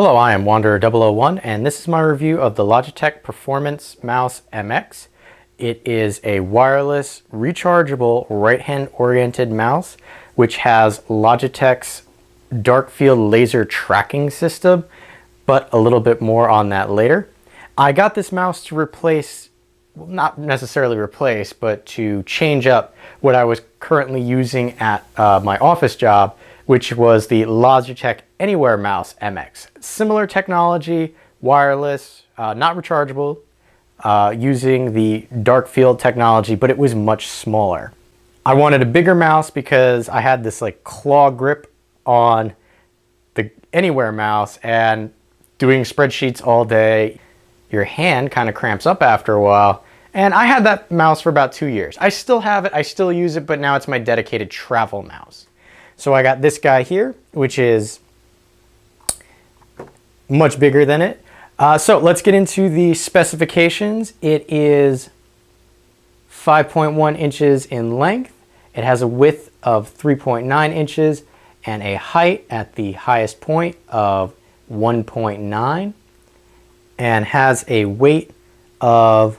Hello, I am Wanderer001 and this is my review of the Logitech Performance Mouse MX. It is a wireless, rechargeable, right-hand oriented mouse which has Logitech's dark field laser tracking system, but a little bit more on that later. I got this mouse to replace, well, not necessarily replace, but to change up what I was currently using at my office job, which was the Logitech Anywhere Mouse MX. Similar technology, wireless, not rechargeable, using the dark field technology, but it was much smaller. I wanted a bigger mouse because I had this like claw grip on the Anywhere mouse, and doing spreadsheets all day, your hand kind of cramps up after a while. And I had that mouse for about 2 years. I still have it, I still use it, but now it's my dedicated travel mouse. So I got this guy here, which is much bigger than it. So let's get into the specifications. It is 5.1 inches in length. It has a width of 3.9 inches and a height at the highest point of 1.9, and has a weight of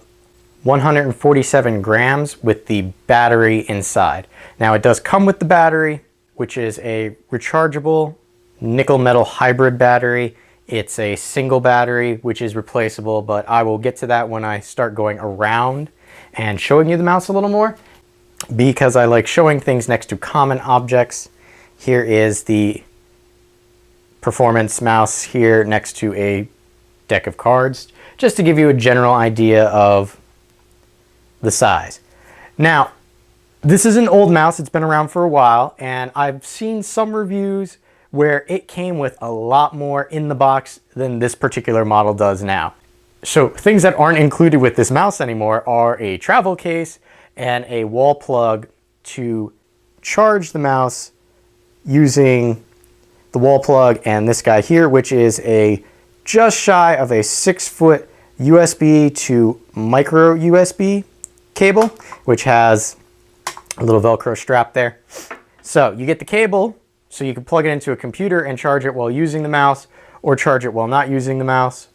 147 grams with the battery inside. Now it does come with the battery, which is a rechargeable nickel metal hybrid battery. It's a single battery, which is replaceable, but I will get to that when I start going around and showing you the mouse a little more, because I like showing things next to common objects. Here is the performance mouse here next to a deck of cards, just to give you a general idea of the size. Now, this is an old mouse. It's been around for a while, and I've seen some reviews where it came with a lot more in the box than this particular model does now. So things that aren't included with this mouse anymore are a travel case and a wall plug to charge the mouse using the wall plug and this guy here, which is a just shy of a 6-foot USB to micro USB cable, which has a little Velcro strap there. So you get the cable so you can plug it into a computer and charge it while using the mouse, or charge it while not using the mouse,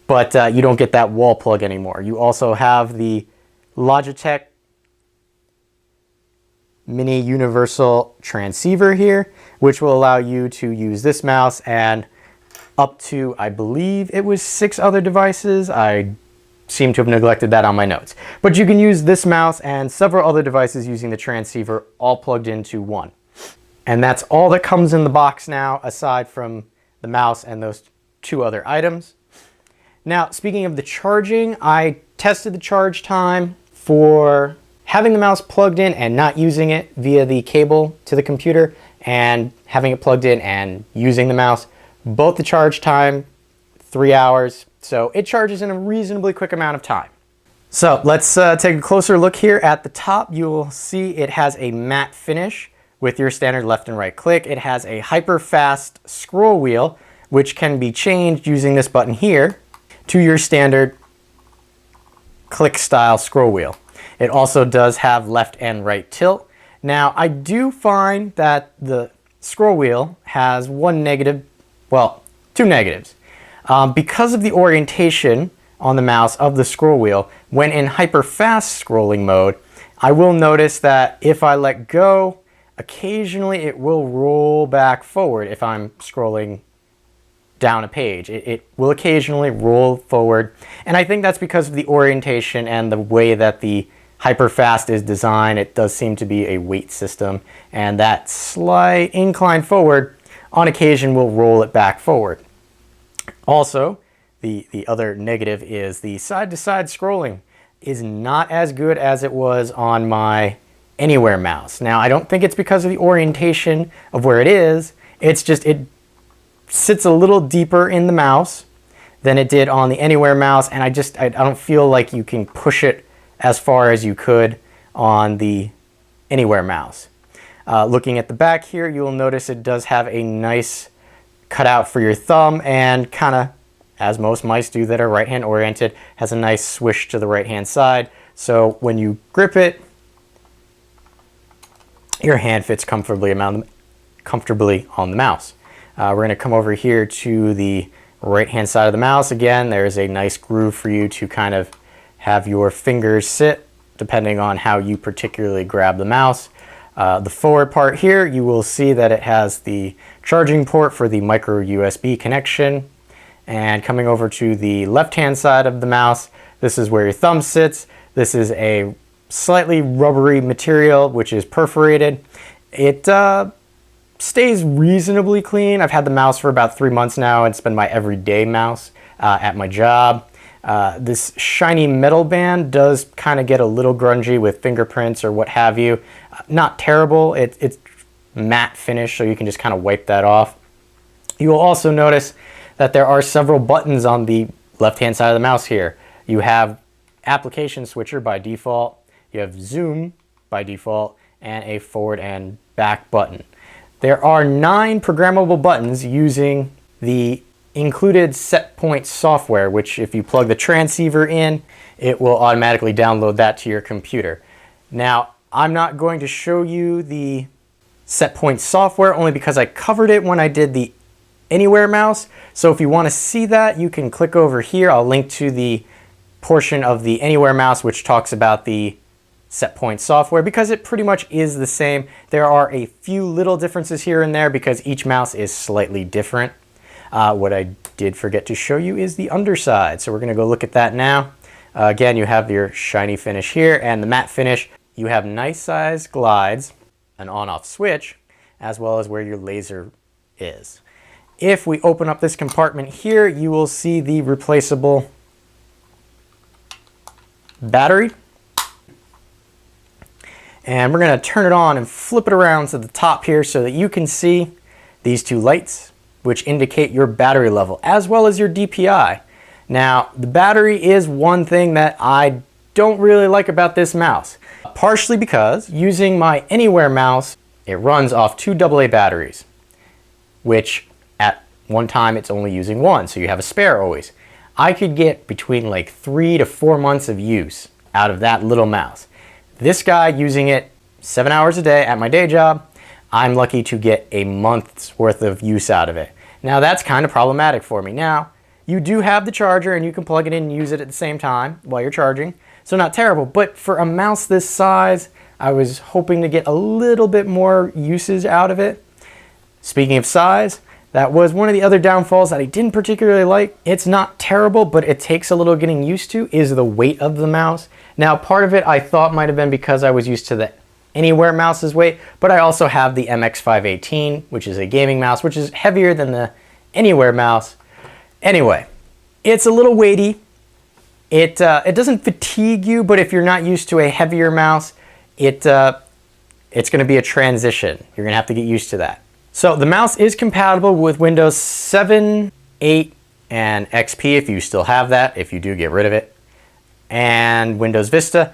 but you don't get that wall plug anymore. You also have the Logitech mini universal transceiver here, which will allow you to use this mouse and up to, I believe it was 6 other devices. I seem to have neglected that on my notes. But you can use this mouse and several other devices using the transceiver all plugged into one. And that's all that comes in the box now, aside from the mouse and those 2 other items. Now, speaking of the charging, I tested the charge time for having the mouse plugged in and not using it via the cable to the computer, and having it plugged in and using the mouse. Both the charge time, 3 hours. So it charges in a reasonably quick amount of time. So let's take a closer look here. At the top, you will see it has a matte finish with your standard left and right click. It has a hyper fast scroll wheel, which can be changed using this button here to your standard click style scroll wheel. It also does have left and right tilt. Now, I do find that the scroll wheel has one negative, well, 2 negatives. Because of the orientation on the mouse of the scroll wheel, when in hyper fast scrolling mode, I will notice that if I let go, occasionally it will roll back forward. If I'm scrolling down a page, it will occasionally roll forward. And I think that's because of the orientation and the way that the hyperfast is designed. It does seem to be a weight system, and that slight incline forward on occasion will roll it back forward. Also, the other negative is the side-to-side scrolling is not as good as it was on my Anywhere mouse. Now, I don't think it's because of the orientation of where it is. It's just it sits a little deeper in the mouse than it did on the Anywhere mouse, and I don't feel like you can push it as far as you could on the Anywhere mouse. Looking at the back here, you will notice it does have a nice cutout for your thumb, and kind of, as most mice do that are right-hand oriented, has a nice swish to the right-hand side. So when you grip it, your hand fits comfortably on the mouse. We're going to come over here to the right hand side of the mouse. Again, there's a nice groove for you to kind of have your fingers sit depending on how you particularly grab the mouse. The forward part here, you will see that it has the charging port for the micro USB connection. And coming over to the left hand side of the mouse, this is where your thumb sits. This is a slightly rubbery material which is perforated. It stays reasonably clean. I've had the mouse for about 3 months now. It's been my everyday mouse at my job. This shiny metal band does kind of get a little grungy with fingerprints or what have you. Not terrible. It's matte finish, so you can just kind of wipe that off. You will also notice that there are several buttons on the left-hand side of the mouse here. You have application switcher by default, you have zoom by default, and a forward and back button. There are 9 programmable buttons using the included set point software, which if you plug the transceiver in, it will automatically download that to your computer. Now, I'm not going to show you the set point software only because I covered it when I did the Anywhere mouse. So if you want to see that, you can click over here. I'll link to the portion of the Anywhere mouse which talks about the set point software, because it pretty much is the same. There are a few little differences here and there because each mouse is slightly different. What I did forget to show you is the underside. So we're going to go look at that now. Again, you have your shiny finish here and the matte finish. You have nice size glides, an on-off switch, as well as where your laser is. If we open up this compartment here, you will see the replaceable battery. And we're going to turn it on and flip it around to the top here so that you can see these 2 lights, which indicate your battery level as well as your DPI. Now, the battery is one thing that I don't really like about this mouse, partially because using my Anywhere mouse, it runs off 2 AA batteries, which at one time it's only using 1, so you have a spare always. I could get between like 3 to 4 months of use out of that little mouse. This guy using it 7 hours a day at my day job, I'm lucky to get a month's worth of use out of it. Now that's kind of problematic for me. Now, you do have the charger and you can plug it in and use it at the same time while you're charging, so not terrible. But for a mouse this size, I was hoping to get a little bit more uses out of it. Speaking of size, that was one of the other downfalls that I didn't particularly like. It's not terrible, but it takes a little getting used to, is the weight of the mouse. Now, part of it I thought might have been because I was used to the Anywhere mouse's weight, but I also have the MX 518, which is a gaming mouse, which is heavier than the Anywhere mouse. Anyway, it's a little weighty. It doesn't fatigue you, but if you're not used to a heavier mouse, it's going to be a transition. You're going to have to get used to that. So the mouse is compatible with Windows 7, 8, and XP if you still have that. If you do, get rid of it. And Windows Vista.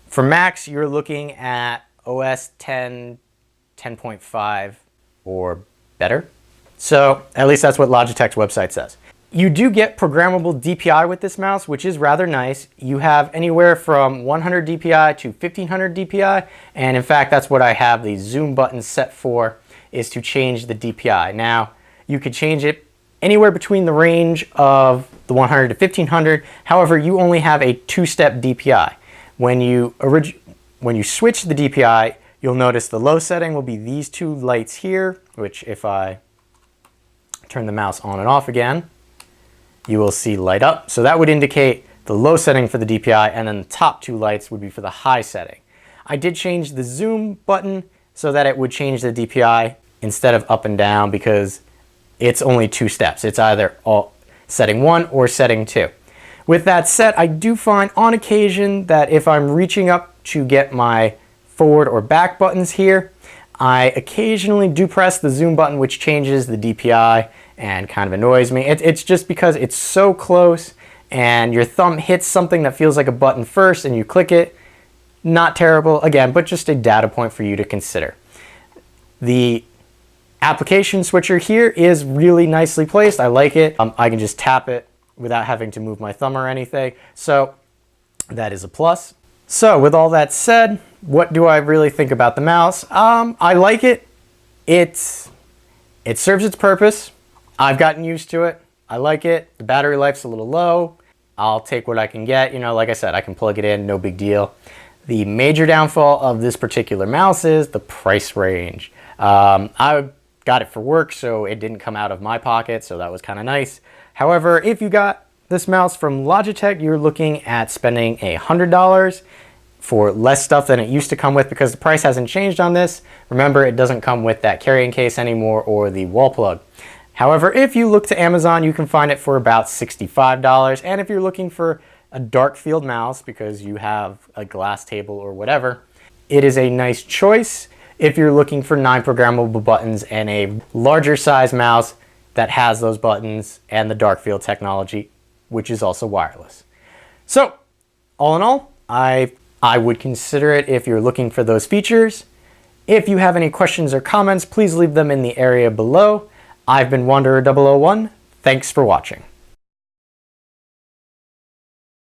For Macs, you're looking at OS 10, 10.5 or better. So at least that's what Logitech's website says. You do get programmable DPI with this mouse, which is rather nice. You have anywhere from 100 DPI to 1500 DPI. And in fact, that's what I have the zoom button set for, is to change the DPI. Now, you could change it anywhere between the range of the 100 to 1500. However, you only have a 2-step DPI. When you switch the DPI, you'll notice the low setting will be these 2 lights here, which if I turn the mouse on and off again, you will see light up. So that would indicate the low setting for the DPI, and then the top 2 lights would be for the high setting. I did change the zoom button so that it would change the DPI instead of up and down, because it's only 2 steps. It's either setting 1 or setting 2. With that said, I do find on occasion that if I'm reaching up to get my forward or back buttons here, I occasionally do press the zoom button, which changes the DPI and kind of annoys me. It's just because it's so close and your thumb hits something that feels like a button first and you click it. Not terrible, again, but just a data point for you to consider. The application switcher here is really nicely placed. I like it. I can just tap it without having to move my thumb or anything. So that is a plus. So with all that said, what do I really think about the mouse? I like it. It's It serves its purpose. I've gotten used to it. I like it. The battery life's a little low. I'll take what I can get. You know, like I said, I can plug it in, no big deal. The major downfall of this particular mouse is the price range. I got it for work, so it didn't come out of my pocket, so that was kind of nice. However, if you got this mouse from Logitech, you're looking at spending $100 for less stuff than it used to come with, because the price hasn't changed on this. Remember, it doesn't come with that carrying case anymore or the wall plug. However, if you look to Amazon, you can find it for about $65. And if you're looking for a dark field mouse because you have a glass table or whatever, it is a nice choice if you're looking for 9 programmable buttons and a larger size mouse that has those buttons and the dark field technology, which is also wireless. So, all in all, I would consider it if you're looking for those features. If you have any questions or comments, please leave them in the area below. I've been Wanderer001. Thanks for watching.